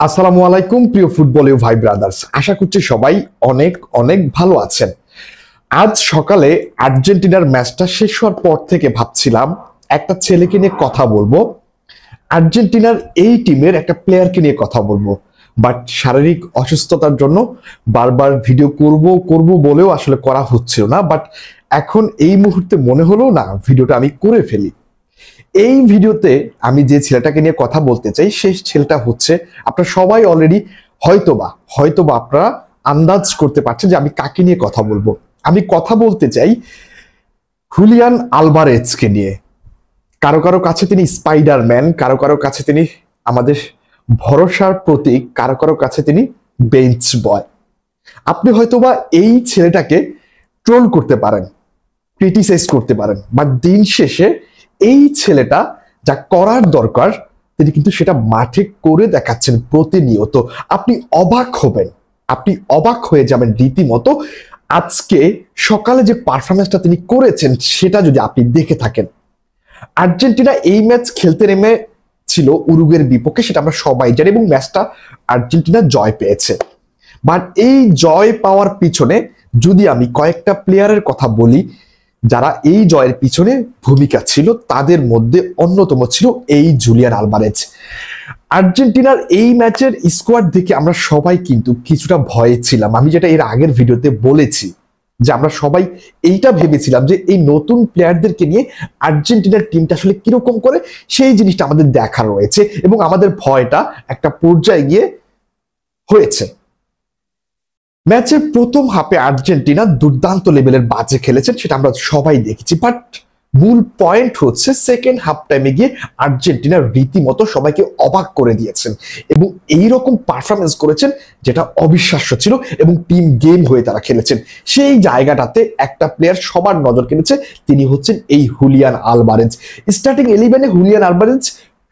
আসসালামু আলাইকুম প্রিয় ফুটবলীয় ভাই ব্রাদার্স, আশা করছি সবাই অনেক অনেক ভালো আছেন। আজ সকালে আর্জেন্টিনার ম্যাচটা শেষ হওয়ার পর থেকে ভাবছিলাম একটা ছেলেকে নিয়ে কথা বলবো, আর্জেন্টিনার এই টিমের একটা প্লেয়ারকে নিয়ে কথা বলবো। বাট শারীরিক অসুস্থতার জন্য বারবার ভিডিও করব বলেও আসলে করা হচ্ছিল না। বাট এখন এই মুহূর্তে মনে হলো না, ভিডিওটা আমি করে ফেলি। এই ভিডিওতে আমি যে ছেলেটাকে নিয়ে কথা বলতে চাই সেই ছেলেটা হচ্ছে, আপনারা সবাই অলরেডি হয়তোবা আপনারা আন্দাজ করতে পারছেন যে আমি কাকে নিয়ে কথা বলবো। আমি কথা বলতে চাই হুলিয়ান আলভারেজকে নিয়ে। কারো কারো কাছে তিনি স্পাইডারম্যান, কারো কারো কাছে তিনি আমাদের ভরসার প্রতীক, কারো কারো কাছে তিনি বেঞ্চ বয়। আপনি হয়তোবা এই ছেলেটাকে ট্রোল করতে পারেন, ক্রিটিসাইজ করতে পারেন, বাট দিন শেষে এই ছেলেটা যা করার দরকার তিনি কিন্তু সেটা মাঠে করে দেখাচ্ছেন প্রতিনিয়ত। আপনি অবাক হয়ে যাবেন রীতিমতো। আজকে সকালে যে পারফরমেন্সটা তিনি করেছেন সেটা যদি আপনি দেখে থাকেন। আর্জেন্টিনা এই ম্যাচ খেলতে নেমে ছিল উরুগুয়ের বিপক্ষে, সেটা আমরা সবাই জানি, এবং ম্যাচটা আর্জেন্টিনা জয় পেয়েছে। বাট এই জয় পাওয়ার পিছনে যদি আমি কয়েকটা প্লেয়ারের কথা বলি যারা এই জয়ের পিছনে ভূমিকা ছিল, তাদের মধ্যে অন্যতম ছিল এই জুলিয়ান আলভারেজ। আর্জেন্টিনার এই ম্যাচের স্কোয়াড দেখে আমরা সবাই কিন্তু কিছুটা ভয়ে ছিলাম। আমি যেটা এর আগের ভিডিওতে বলেছি যে আমরা সবাই এইটা ভেবেছিলাম যে এই নতুন প্লেয়ারদেরকে নিয়ে আর্জেন্টিনার টিমটা আসলে কিরকম করে, সেই জিনিসটা আমাদের দেখা রয়েছে এবং আমাদের ভয়টা একটা পর্যায়ে গিয়ে হয়েছে। ম্যাচের প্রথম হাফে আর্জেন্টিনা দুর্দান্ত লেভেলের বাজে খেলেছেন, সেটা আমরা সবাই দেখেছি। বাট মূল পয়েন্ট হচ্ছে সেকেন্ড হাফ টাইমে গিয়ে আর্জেন্টিনা রীতিমতো সবাইকে অবাক করে দিয়েছেন এবং এইরকম পারফরমেন্স করেছেন যেটা অবিশ্বাস্য ছিল, এবং টিম গেম হয়ে তারা খেলেছেন। সেই জায়গাটাতে একটা প্লেয়ার সবার নজর কেড়েছে, তিনি হচ্ছেন এই হুলিয়ান আলভারেজ। স্টার্টিং 11-এ হুলিয়ান আলভারেজ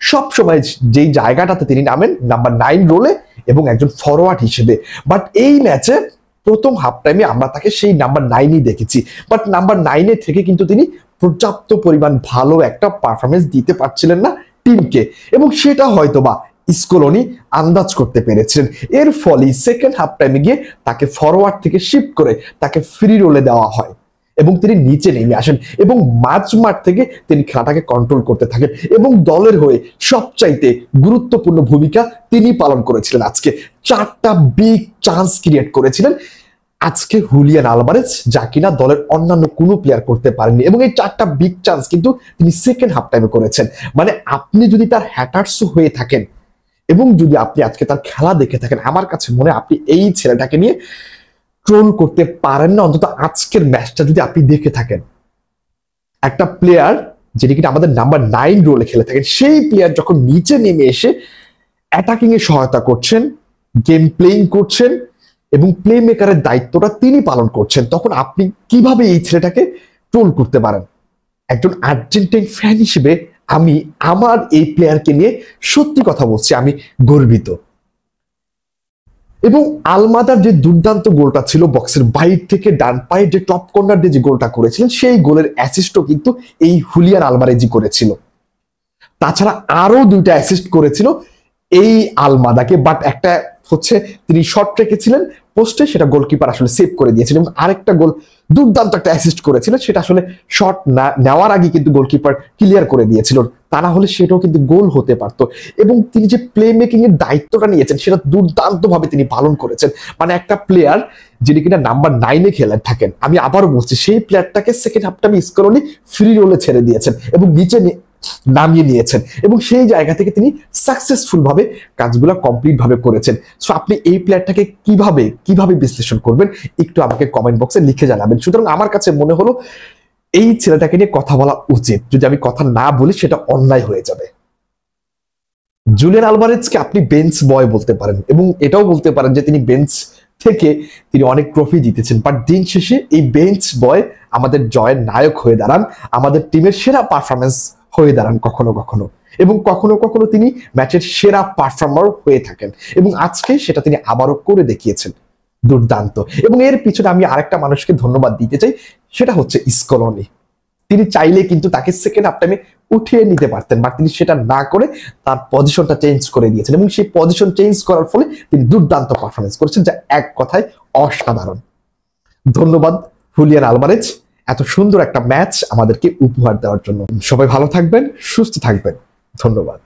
সবসময় যেই জায়গাটাতে তিনি নামেন নাম্বার 9 রোলে এবং একজন ফরওয়ার্ড হিসেবে। বাট এই ম্যাচে প্রথম হাফ টাইমে আমরা তাকে সেই নাম্বার 9ই দেখেছি। বাট নাম্বার 9-এ থেকে কিন্তু তিনি পর্যাপ্ত পরিমাণ ভালো একটা পারফরমেন্স দিতে পারছিলেন না টিমকে, এবং সেটা হয়তোবা স্কলোনি আন্দাজ করতে পেরেছিলেন। এর ফলে সেকেন্ড হাফ টাইমে গিয়ে তাকে ফরওয়ার্ড থেকে শিফট করে তাকে ফ্রি রোলে দেওয়া হয় এবং তিনি নিচে নেমে আসেন এবং মাঝমাঠ থেকে তিনি খেলাটাকে কন্ট্রোল করতে থাকেন এবং দলের হয়ে সবচাইতে গুরুত্বপূর্ণ ভূমিকা তিনি পালন করেছিলেন। আজকে 4টা বিগ চান্স ক্রিয়েট করেছিলেন আজকে হুলিয়ান আলভারেজ, যা কিনা দলের অন্যান্য কোনো প্লেয়ার করতে পারেননি, এবং এই 4টা বিগ চান্স কিন্তু তিনি সেকেন্ড হাফ টাইমে করেছেন। মানে আপনি যদি তার হ্যাটার্স হয়ে থাকেন এবং যদি আপনি আজকে তার খেলা দেখে থাকেন, আমার কাছে মনে হয় আপনি এই ছেলেটাকে নিয়ে ট্রোল করতে পারেন না, অন্তত আজকের ম্যাচটা যদি আপনি দেখে থাকেন। একটা প্লেয়ার যিনি কিনা আমাদের নাম্বার 9 রোলে খেলে থাকেন, সেই প্লেয়ার যখন নিচে নেমে এসে অ্যাটাকিং এ সহায়তা করছেন, গেম প্লেইং করছেন এবং প্লে মেকারের দায়িত্বটা তিনি পালন করছেন, তখন আপনি কিভাবে এই ছেলেটাকে ট্রোল করতে পারেন? একজন আর্জেন্টাইন ফ্যান হিসেবে আমি আমার এই প্লেয়ারকে নিয়ে সত্যি কথা বলছি, আমি গর্বিত। এবং আলমাদার যে দুর্দান্ত গোলটা ছিল বক্সের বাইরে থেকে ডান পায়ের যে টপ কর্নার দিয়ে যে গোলটা করেছিলেন, সেই গোলের অ্যাসিস্টও কিন্তু এই হুলিয়ান আলভারেজই করেছিল। তাছাড়া আরো 2টা অ্যাসিস্ট করেছিল এই আলমাদাকে, বাট একটা হচ্ছে তিনি শট রেখেছিলেন পোস্টে, সেটা গোলকিপার আসলে সেভ করে দিয়েছিলেন, এবং আরেকটা গোল দুর্দান্ত একটা অ্যাসিস্ট করেছিলেন, সেটা আসলে শট না নেওয়ার আগে কিন্তু গোলকিপার ক্লিয়ার করে দিয়েছিল, তা না হলে সেটাও কিন্তু গোল হতে পারতো। এবং তিনি যে প্লে মেকিং এর দায়িত্বটা নিয়েছেন সেটা দুর্দান্ত ভাবে তিনি পালন করেছেন। মানে একটা প্লেয়ার যিনি কিনা নাম্বার 9-এ খেলে থাকেন, আমি আবারও বলছি, সেই প্লেয়ারটাকে সেকেন্ড হাফ টাইমে স্কলোনি ফ্রি রোলে ছেড়ে দিয়েছেন এবং নিচে নামিয়ে নিয়েছেন, এবং সেই জায়গা থেকে তিনি সাকসেসফুল ভাবে কাজগুলো কমপ্লিট ভাবে করেছেন। সো আপনি এই প্লেয়ারটাকে কিভাবে বিশ্লেষণ করবেন একটু আমাকে কমেন্ট বক্সে লিখে জানাবেন। সুতরাং আমার কাছে মনে হলো এই ছেলেটাকে নিয়ে কথা বলা উচিত, যদি আমি কথা না বলি সেটা অন্যায় হয়ে যাবে। জুলিয়ান আলভারেজকে আপনি বেঞ্চ বয় বলতে পারেন এবং এটাও বলতে পারেন যে তিনি বেঞ্চ থেকে তিনি অনেক ট্রফি জিতেছেন, বাট দিন শেষে এই বেঞ্চ বয় আমাদের জয়ের নায়ক হয়ে দাঁড়ান, আমাদের টিমের সেরা পারফরমেন্স হয়ে দাঁড়ান কখনো কখনো, এবং কখনো কখনো তিনি ম্যাচের সেরা পারফর্মার হয়ে থাকেন, এবং আজকে সেটা তিনি আবারও করে দেখিয়েছেন দুর্দান্ত। এবং এর পিছনে আমি আরেকটা মানুষকে ধন্যবাদ দিতে চাই, সেটা হচ্ছে স্কলোনি। তিনি চাইলে কিন্তু তাকে সেকেন্ড হাফ টাইমে উঠিয়ে নিতে পারতেন, বাট তিনি সেটা না করে তার পজিশনটা চেঞ্জ করে দিয়েছেন এবং সেই পজিশন চেঞ্জ করার ফলে তিনি দুর্দান্ত পারফরমেন্স করেছেন, যা এক কথায় অসাধারণ। ধন্যবাদ হুলিয়ান আলভারেজ এত সুন্দর একটা ম্যাচ আমাদেরকে উপহার দেওয়ার জন্য। সবাই ভালো থাকবেন, সুস্থ থাকবেন, ধন্যবাদ।